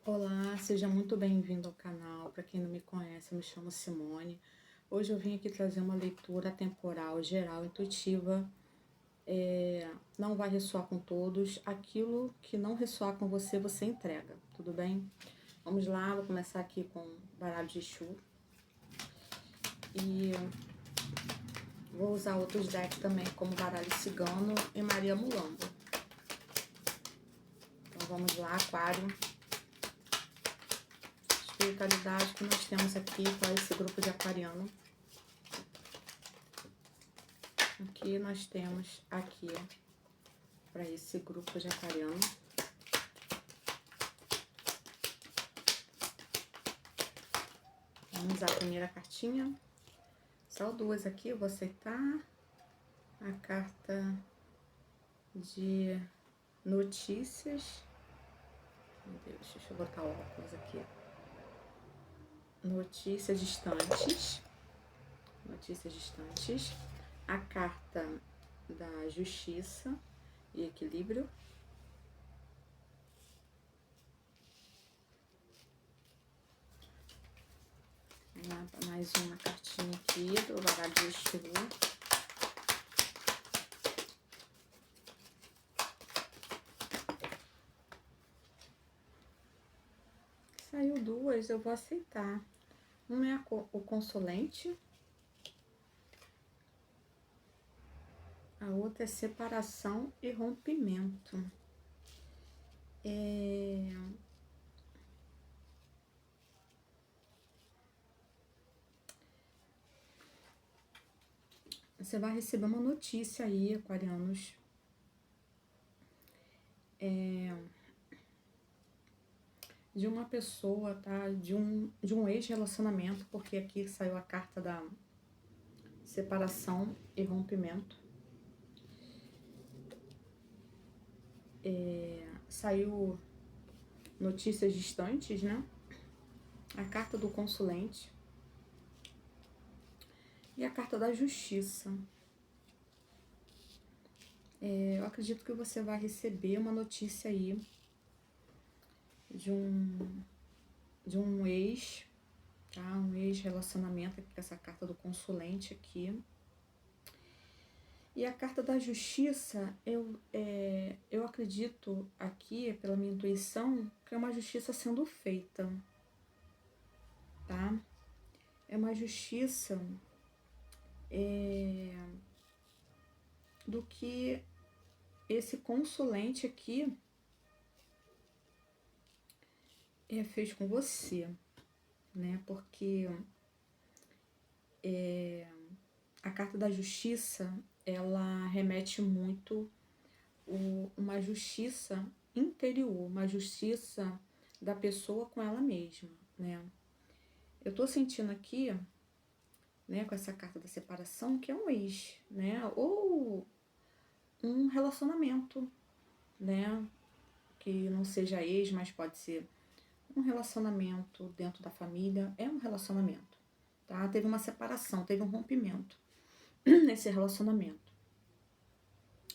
Olá, seja muito bem-vindo ao canal. Para quem não me conhece, eu me chamo Simone. Hoje eu vim aqui trazer uma leitura temporal, geral, intuitiva. Não vai ressoar com todos. Aquilo que não ressoar com você, você entrega, tudo bem? Vamos lá, vou começar aqui com baralho de Exu. E vou usar outros decks também, como baralho cigano e Maria Mulambo. Então vamos lá, Aquário. Espiritualidade que nós temos aqui para esse grupo de aquariano. O que nós temos aqui para esse grupo de aquariano? Vamos usar a primeira cartinha. Só duas aqui, eu vou aceitar. A carta de notícias. Meu Deus, deixa eu botar o óculos aqui. Notícias distantes. Notícias distantes. A carta da justiça e equilíbrio. Mais uma cartinha aqui do baralho de Exu. Saiu duas, eu vou aceitar. Uma é o consulente. A outra é separação e rompimento. Você vai receber uma notícia aí, aquarianos. De uma pessoa, tá? De um ex-relacionamento, porque aqui saiu a carta da separação e rompimento. Saiu notícias distantes, né? A carta do consulente. E a carta da justiça. Eu acredito que você vai receber uma notícia aí de um ex, tá? Um ex-relacionamento, com essa carta do consulente aqui. E a carta da justiça, eu acredito aqui, pela minha intuição, que é uma justiça sendo feita, tá? É uma justiça do que esse consulente aqui fez com você, né? Porque a carta da justiça, ela remete muito uma justiça interior, uma justiça da pessoa com ela mesma, né? Eu tô sentindo aqui, né, com essa carta da separação, que é um ex, né? Ou um relacionamento, né? Que não seja ex, mas pode ser um relacionamento dentro da família. É um relacionamento, tá? Teve uma separação, teve um rompimento nesse relacionamento.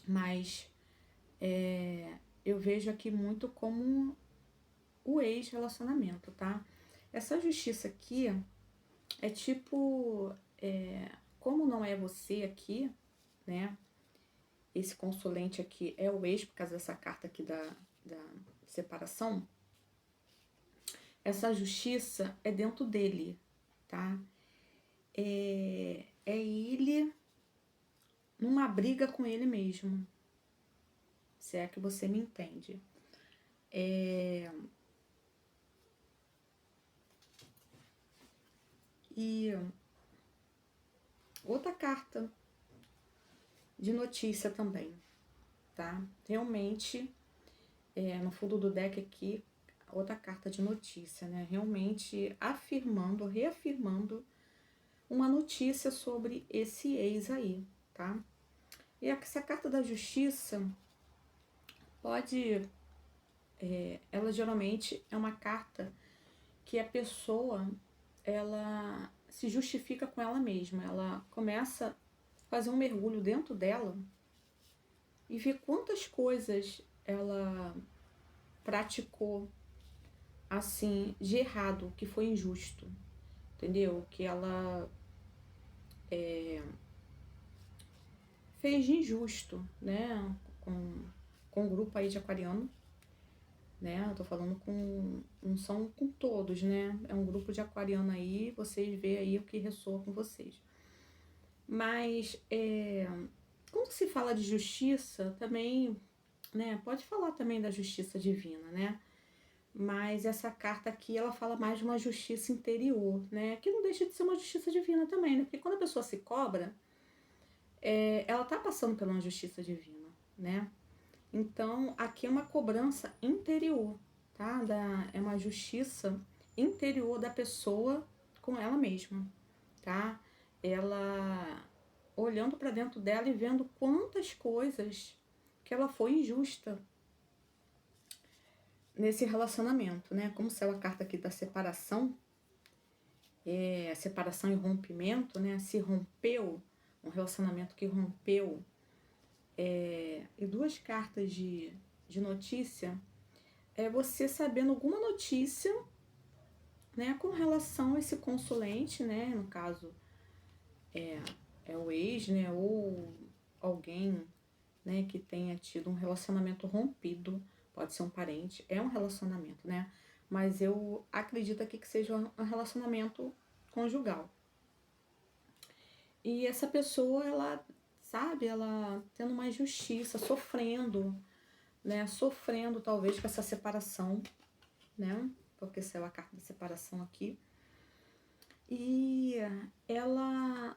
Mas eu vejo aqui muito como o ex-relacionamento, tá? Essa justiça aqui é tipo, como não é você aqui, né? Esse consulente aqui é o ex, por causa dessa carta aqui da separação. Essa justiça é dentro dele, tá? É ele numa briga com ele mesmo. Se é que você me entende. E outra carta de notícia também, tá? Realmente, no fundo do deck aqui, outra carta de notícia, né? Realmente afirmando, reafirmando uma notícia sobre esse ex aí, tá? E essa carta da justiça pode... ela geralmente é uma carta que a pessoa, ela se justifica com ela mesma. Ela começa a fazer um mergulho dentro dela e ver quantas coisas ela praticou assim, de errado, que foi injusto, entendeu? Que ela fez de injusto, né? Com o grupo aí de aquariano, né? Eu tô falando com, não são com todos, né? É um grupo de aquariano aí, vocês veem aí o que ressoa com vocês. Mas, quando se fala de justiça, também, né? Pode falar também da justiça divina, né? Mas essa carta aqui, ela fala mais de uma justiça interior, né? Que não deixa de ser uma justiça divina também, né? Porque quando a pessoa se cobra, ela tá passando por uma justiça divina, né? Então, aqui é uma cobrança interior, tá? É uma justiça interior da pessoa com ela mesma, tá? Ela olhando para dentro dela e vendo quantas coisas que ela foi injusta nesse relacionamento, né? Como saiu a carta aqui da separação, separação e rompimento, né? Se rompeu, um relacionamento que rompeu, e duas cartas de notícia, é você sabendo alguma notícia, né, com relação a esse consulente, né, no caso é o ex, né, ou alguém, né, que tenha tido um relacionamento rompido, pode ser um parente, é um relacionamento, né, mas eu acredito aqui que seja um relacionamento conjugal. E essa pessoa, ela, sabe, ela tendo uma injustiça, sofrendo, né, sofrendo talvez com essa separação, né, porque saiu a carta da separação aqui, e ela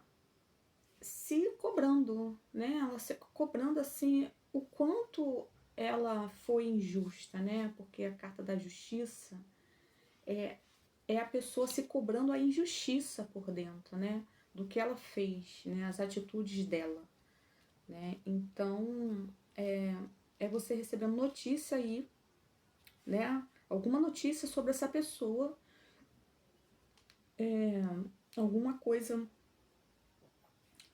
se cobrando, né? Ela se cobrando assim o quanto ela foi injusta, né? Porque a carta da justiça é a pessoa se cobrando a injustiça por dentro, né? Do que ela fez, né? As atitudes dela, né? Então é você recebendo notícia aí, né? Alguma notícia sobre essa pessoa, alguma coisa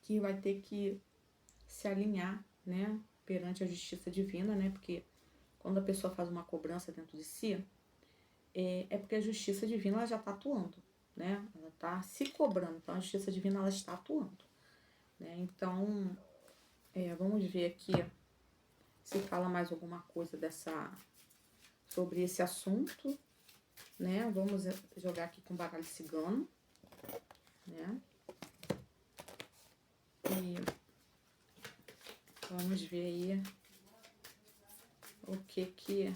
que vai ter que se alinhar, né, perante a justiça divina, né, porque quando a pessoa faz uma cobrança dentro de si, é porque a justiça divina ela já está atuando, né, ela está se cobrando, então a justiça divina ela está atuando, né, então vamos ver aqui se fala mais alguma coisa sobre esse assunto, né, vamos jogar aqui com baralho cigano, né, e vamos ver aí o que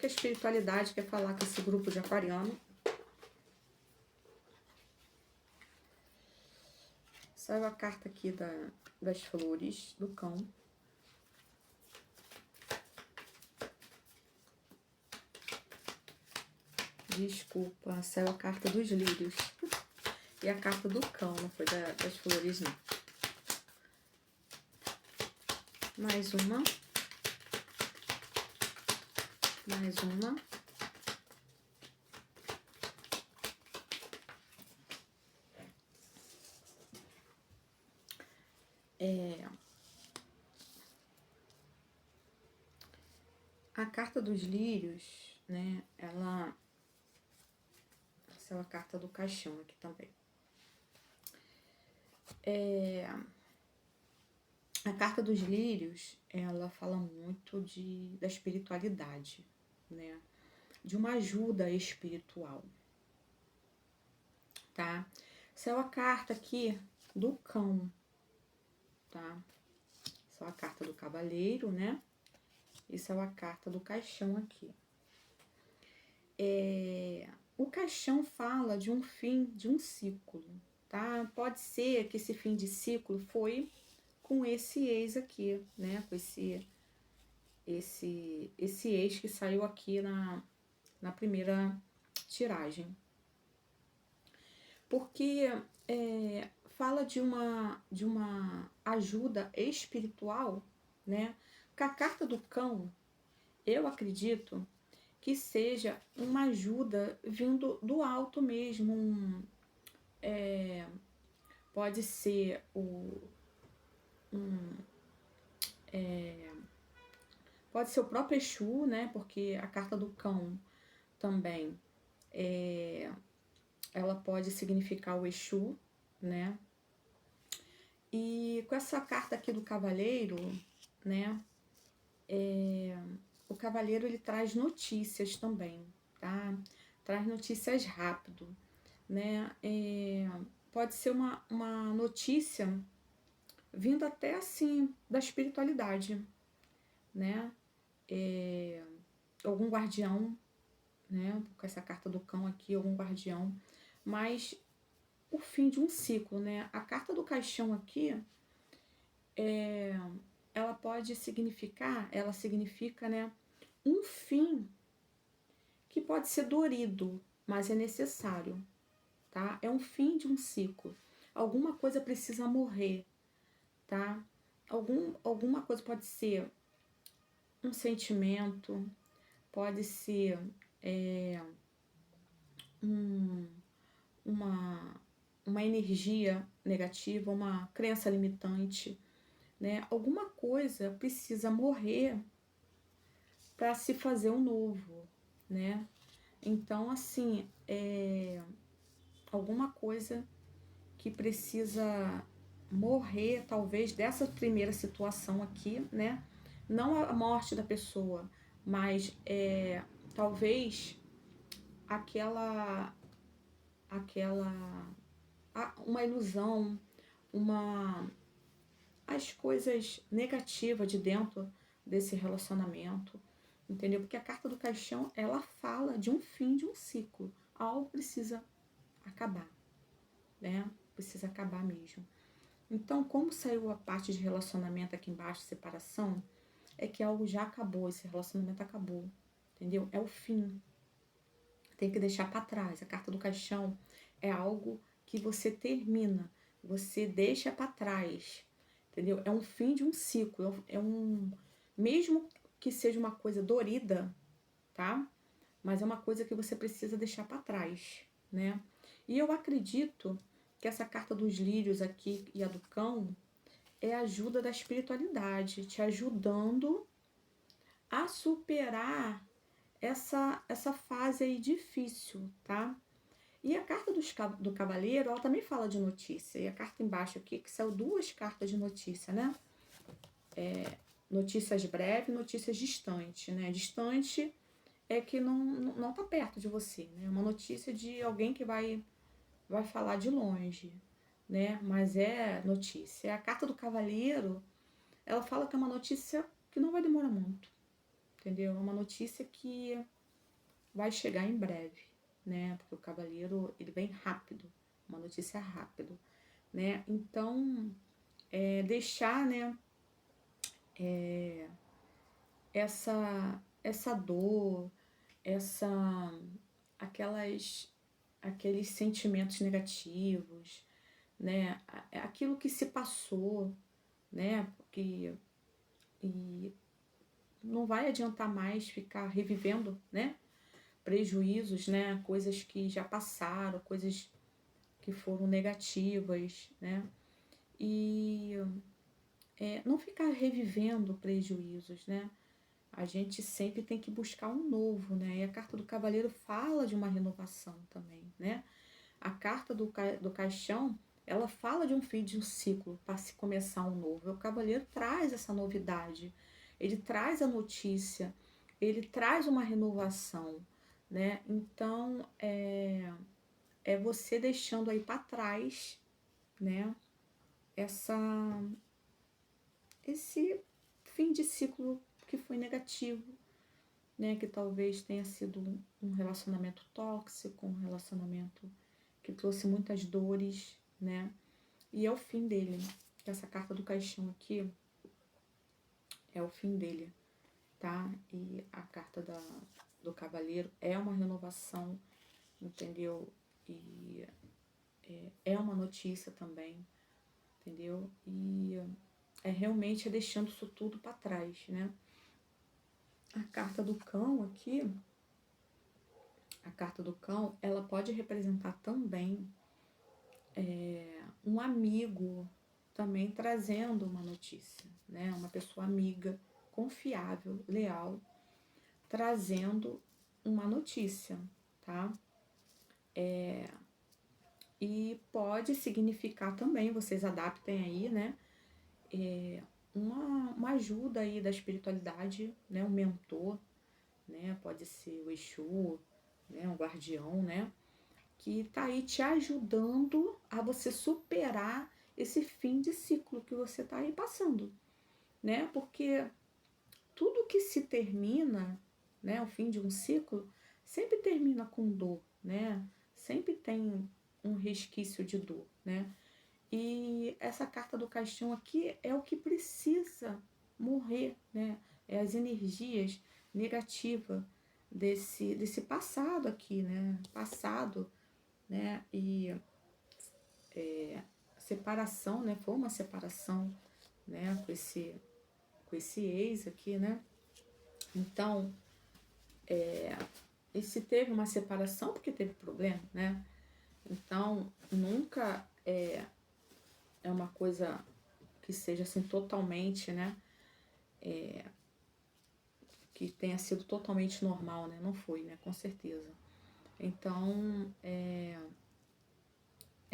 a espiritualidade quer falar com esse grupo de aquariano. Saiu a carta aqui das flores, do cão. Desculpa, saiu a carta dos lírios. E a carta do cão, não foi das flores, não. Mais uma. Mais uma. A carta dos lírios, né, ela é a carta do caixão aqui também. A carta dos lírios, ela fala muito da espiritualidade, né, de uma ajuda espiritual, tá? Saiu a carta aqui do cão, tá? Só a carta do cavaleiro, né? Isso é a carta do caixão aqui. O caixão fala de um fim de um ciclo, tá? Pode ser que esse fim de ciclo foi com esse ex aqui, né? Com esse ex que saiu aqui na primeira tiragem. Porque fala de uma ajuda espiritual, né? Com a carta do cão, eu acredito que seja uma ajuda vindo do alto mesmo. Pode ser pode ser o próprio Exu, né? Porque a carta do cão também, ela pode significar o Exu, né? E com essa carta aqui do cavaleiro, né? O cavaleiro, ele traz notícias também, tá? Traz notícias rápido, né? Pode ser uma notícia vindo até, assim, da espiritualidade, né? Algum guardião, né? Com essa carta do cão aqui, algum guardião. Mas o fim de um ciclo, né? A carta do caixão aqui, ela pode significar, ela significa, né, um fim que pode ser dolorido, mas é necessário, tá? É um fim de um ciclo. Alguma coisa precisa morrer, tá? Alguma coisa pode ser um sentimento, pode ser um, uma energia negativa, uma crença limitante, né? Alguma coisa precisa morrer para se fazer um novo, né? Então, assim, alguma coisa que precisa morrer, talvez, dessa primeira situação aqui, né? Não a morte da pessoa, mas talvez aquela uma ilusão, as coisas negativas de dentro desse relacionamento, entendeu? Porque a carta do caixão, ela fala de um fim de um ciclo. Algo precisa acabar, né? Precisa acabar mesmo. Então, como saiu a parte de relacionamento aqui embaixo, separação, é que algo já acabou, esse relacionamento acabou, entendeu? É o fim. Tem que deixar para trás. A carta do caixão é algo que você termina, você deixa para trás, entendeu? É um fim de um ciclo, mesmo que seja uma coisa dorida, tá? Mas é uma coisa que você precisa deixar para trás, né? E eu acredito que essa carta dos lírios aqui e a do cão é a ajuda da espiritualidade, te ajudando a superar essa fase aí difícil, tá? E a carta do cavaleiro, ela também fala de notícia. E a carta embaixo aqui, que são duas cartas de notícia, né? Notícias breves, notícias distantes, né? Distante é que não tá perto de você, né? Uma notícia de alguém que vai falar de longe, né? Mas é notícia. A carta do cavaleiro, ela fala que é uma notícia que não vai demorar muito, entendeu? É uma notícia que vai chegar em breve, né? Porque o cavaleiro, ele vem rápido, uma notícia rápido, né? Então, deixar, né, essa dor, essa aqueles sentimentos negativos, né? Aquilo que se passou, né? Porque e não vai adiantar mais ficar revivendo, né? Prejuízos, né? Coisas que já passaram, coisas que foram negativas, né? E não ficar revivendo prejuízos, né? A gente sempre tem que buscar um novo, né? E a carta do cavaleiro fala de uma renovação também, né? A carta do caixão, ela fala de um fim de um ciclo para se começar um novo. O cavaleiro traz essa novidade, ele traz a notícia, ele traz uma renovação, né? Então, é você deixando aí para trás, né? Esse fim de ciclo que foi negativo, né? Que talvez tenha sido um relacionamento tóxico, um relacionamento que trouxe muitas dores, né? E é o fim dele. Essa carta do caixão aqui é o fim dele, tá? E a carta do cavaleiro é uma renovação, entendeu? E é uma notícia também, entendeu? E realmente deixando isso tudo para trás, né? A carta do cão aqui, a carta do cão, ela pode representar também um amigo também trazendo uma notícia, né? Uma pessoa amiga, confiável, leal, trazendo uma notícia, tá? E pode significar também, vocês adaptem aí, né? Uma ajuda aí da espiritualidade, né? Um mentor, né? Pode ser o Exu, né? Um guardião, né? Que tá aí te ajudando a você superar esse fim de ciclo que você tá aí passando, né? Porque tudo que se termina, né? O fim de um ciclo sempre termina com dor, né? Sempre tem um resquício de dor, né? E essa carta do caixão aqui é o que precisa morrer, né? É as energias negativas desse passado aqui, né? Passado, né? E separação, né? Foi uma separação, né? Com esse ex aqui, né? Então, e se teve uma separação, porque teve problema, né? Então, nunca é uma coisa que seja assim totalmente, né? Que tenha sido totalmente normal, né? Não foi, né? Com certeza. Então, é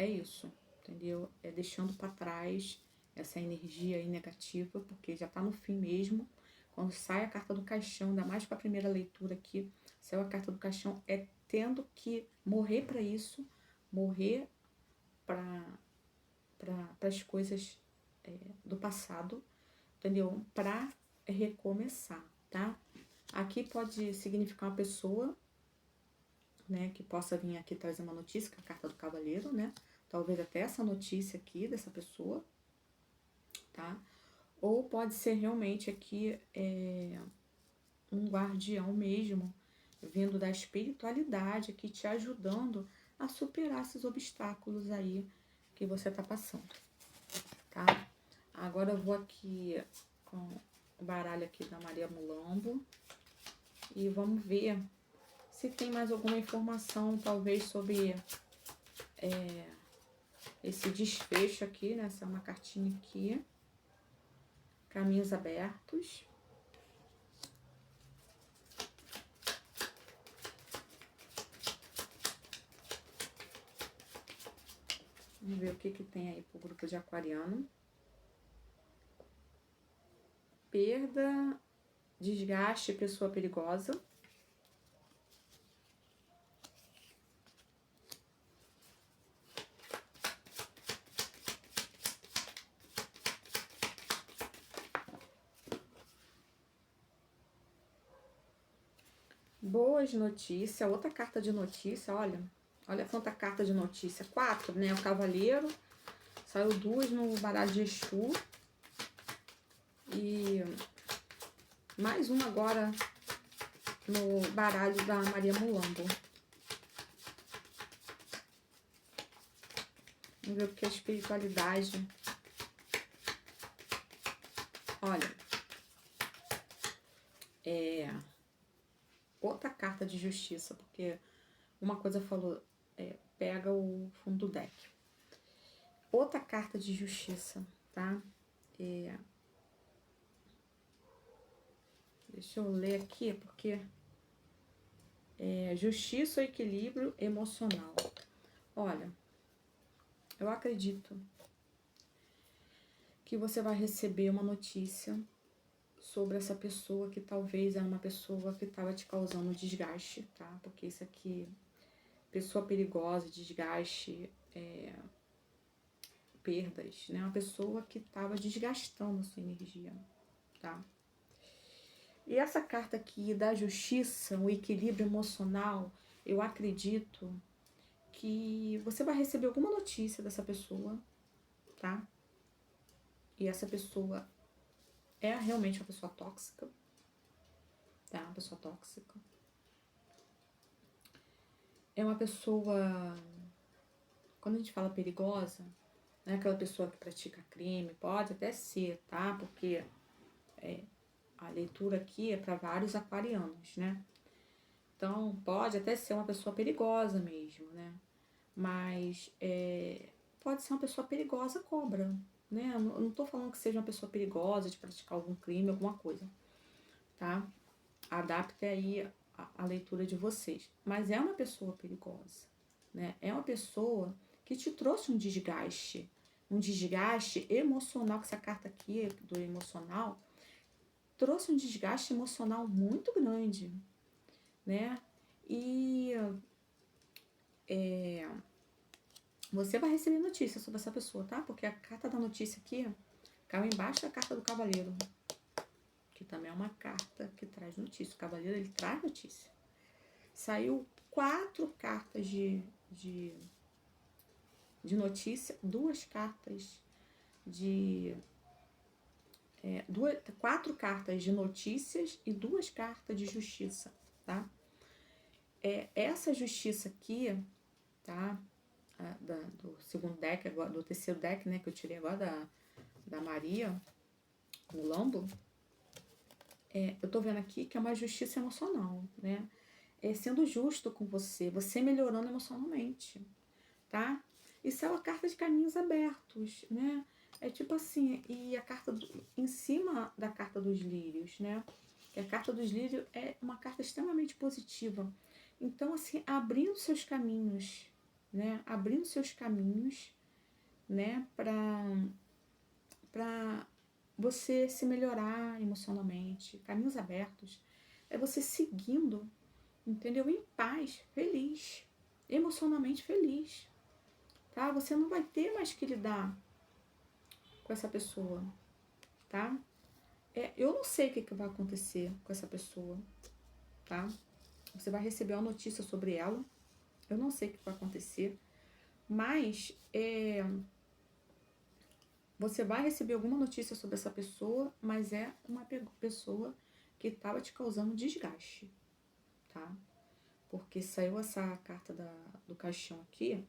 isso, entendeu? É deixando para trás essa energia aí negativa, porque já tá no fim mesmo. Quando sai a carta do caixão, ainda mais para a primeira leitura aqui, saiu a carta do caixão, é tendo que morrer para isso, morrer para as coisas do passado, entendeu? Para recomeçar, tá? Aqui pode significar uma pessoa, né, que possa vir aqui trazer uma notícia, que é a carta do cavaleiro, né? Talvez até essa notícia aqui dessa pessoa, tá? Ou pode ser realmente aqui um guardião mesmo, vindo da espiritualidade aqui, te ajudando a superar esses obstáculos aí que você tá passando, tá? Agora eu vou aqui com o baralho aqui da Maria Mulambo e vamos ver se tem mais alguma informação, talvez, sobre esse desfecho aqui, né? Essa é uma cartinha aqui. Caminhos abertos. Vamos ver o que que tem aí pro grupo de aquariano. Perda, desgaste, pessoa perigosa. Boas notícias, outra carta de notícia, olha. Olha quanta carta de notícia. 4, né? O cavaleiro. Saiu 2 no baralho de Exu. E mais uma agora no baralho da Maria Mulambo. Vamos ver o que é espiritualidade. Olha. Outra carta de justiça, porque uma coisa falou, pega o fundo do deck. Outra carta de justiça, tá? Deixa eu ler aqui, porque justiça ou equilíbrio emocional. Olha, eu acredito que você vai receber uma notícia sobre essa pessoa que talvez é uma pessoa que estava te causando desgaste, tá? Porque isso aqui, pessoa perigosa, desgaste, perdas, né? Uma pessoa que estava desgastando a sua energia, tá? E essa carta aqui da justiça, o equilíbrio emocional, eu acredito que você vai receber alguma notícia dessa pessoa, tá? E essa pessoa é realmente uma pessoa tóxica, tá? Uma pessoa tóxica. É uma pessoa, quando a gente fala perigosa, não é aquela pessoa que pratica crime, pode até ser, tá? Porque a leitura aqui é para vários aquarianos, né? Então, pode até ser uma pessoa perigosa mesmo, né? Mas pode ser uma pessoa perigosa cobra, né? Eu não tô falando que seja uma pessoa perigosa de praticar algum crime, alguma coisa, tá? Adapte aí a leitura de vocês. Mas é uma pessoa perigosa, né? É uma pessoa que te trouxe um desgaste emocional, que essa carta aqui do emocional trouxe um desgaste emocional muito grande, né? E você vai receber notícia sobre essa pessoa, tá? Porque a carta da notícia aqui caiu embaixo da carta do cavaleiro, que também é uma carta que traz notícia. O cavaleiro, ele traz notícia. Saiu 4 cartas de notícia, 2 cartas de... 4 cartas de notícias e 2 cartas de justiça, tá? Essa justiça aqui, tá? Do segundo deck, agora, do terceiro deck, né, que eu tirei agora da Maria, no Lambo, eu tô vendo aqui que é uma justiça emocional, né? Sendo justo com você melhorando emocionalmente, tá? Isso é uma carta de caminhos abertos, né? É tipo assim, e a carta em cima da carta dos lírios, né? Que a carta dos lírios é uma carta extremamente positiva. Então, assim, abrindo seus caminhos, né? Abrindo seus caminhos, né? Pra você se melhorar emocionalmente. Caminhos abertos. É você seguindo, entendeu? Em paz, feliz. Emocionalmente feliz. Tá? Você não vai ter mais que lidar com essa pessoa, tá? Eu não sei o que vai acontecer com essa pessoa, tá? Você vai receber uma notícia sobre ela. Eu não sei o que vai acontecer, mas você vai receber alguma notícia sobre essa pessoa, mas é uma pessoa que estava te causando desgaste, tá? Porque saiu essa carta do caixão aqui,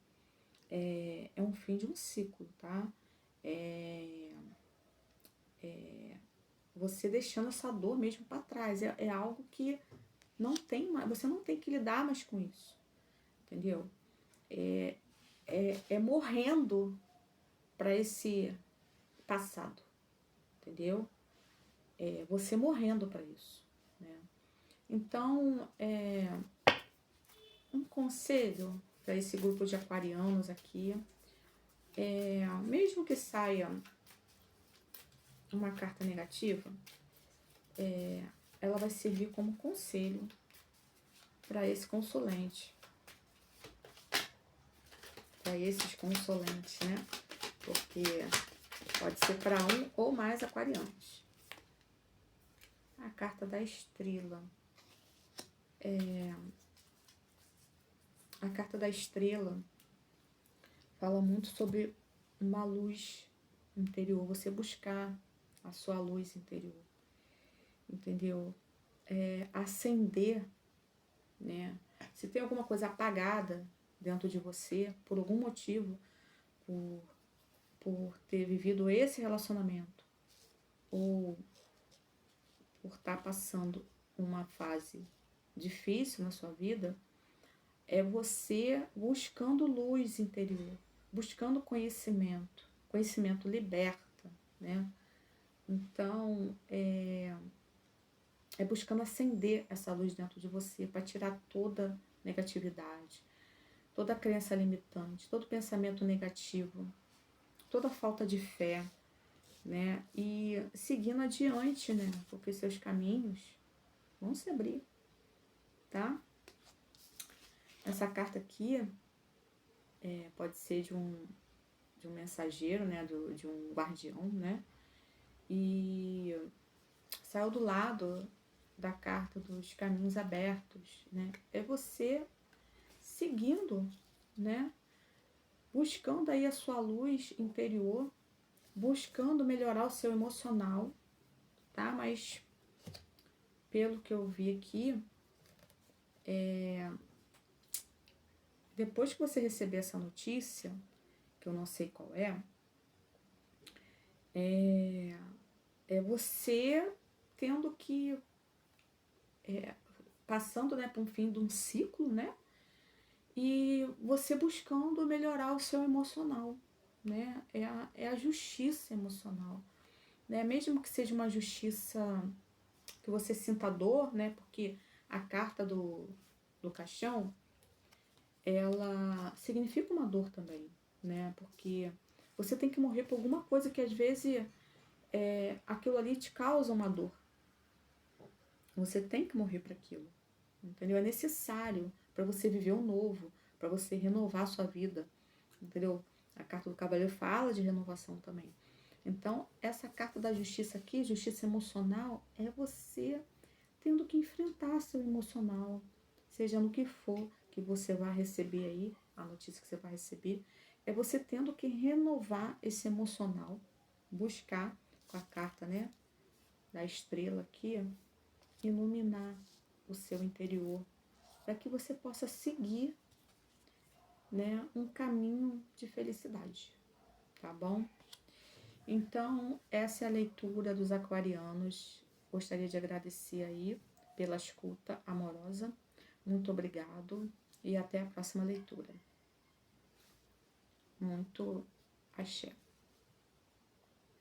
é um fim de um ciclo, tá? Você deixando essa dor mesmo para trás. É algo que não tem mais, você não tem que lidar mais com isso, entendeu? Morrendo para esse passado, entendeu? Você morrendo para isso, né? Então, um conselho para esse grupo de aquarianos aqui, mesmo que saia uma carta negativa, ela vai servir como conselho para esse consulente, para esses consulentes, né? Porque pode ser para um ou mais aquarianos. A carta da estrela. A carta da estrela fala muito sobre uma luz interior, você buscar a sua luz interior, entendeu? Acender, né? Se tem alguma coisa apagada dentro de você, por algum motivo, por ter vivido esse relacionamento, ou por estar passando uma fase difícil na sua vida, é você buscando luz interior, buscando conhecimento. Conhecimento liberta, né? Então, buscando acender essa luz dentro de você para tirar toda negatividade, toda crença limitante, todo pensamento negativo, toda falta de fé, né? E seguindo adiante, né? Porque seus caminhos vão se abrir, tá? Essa carta aqui pode ser de um mensageiro, né? De um guardião, né? E saiu do lado da carta dos caminhos abertos, né? É você seguindo, né? Buscando aí a sua luz interior, buscando melhorar o seu emocional, tá? Mas pelo que eu vi aqui, depois que você receber essa notícia, que eu não sei qual é você tendo que passando, né, por um fim de um ciclo, né? E você buscando melhorar o seu emocional, né? É a justiça emocional, né? Mesmo que seja uma justiça que você sinta dor, né? Porque a carta do caixão, ela significa uma dor também, né? Porque você tem que morrer por alguma coisa que às vezes aquilo ali te causa uma dor. Você tem que morrer para aquilo, entendeu? É necessário para você viver o novo, para você renovar a sua vida, entendeu? A carta do cavaleiro fala de renovação também. Então, essa carta da justiça aqui, justiça emocional, é você tendo que enfrentar seu emocional, seja no que for que você vai receber aí, a notícia que você vai receber, é você tendo que renovar esse emocional, buscar com a carta, né, da estrela aqui, iluminar o seu interior, para que você possa seguir, né, um caminho de felicidade, tá bom? Então, essa é a leitura dos aquarianos. Gostaria de agradecer aí pela escuta amorosa. Muito obrigado e até a próxima leitura. Muito axé.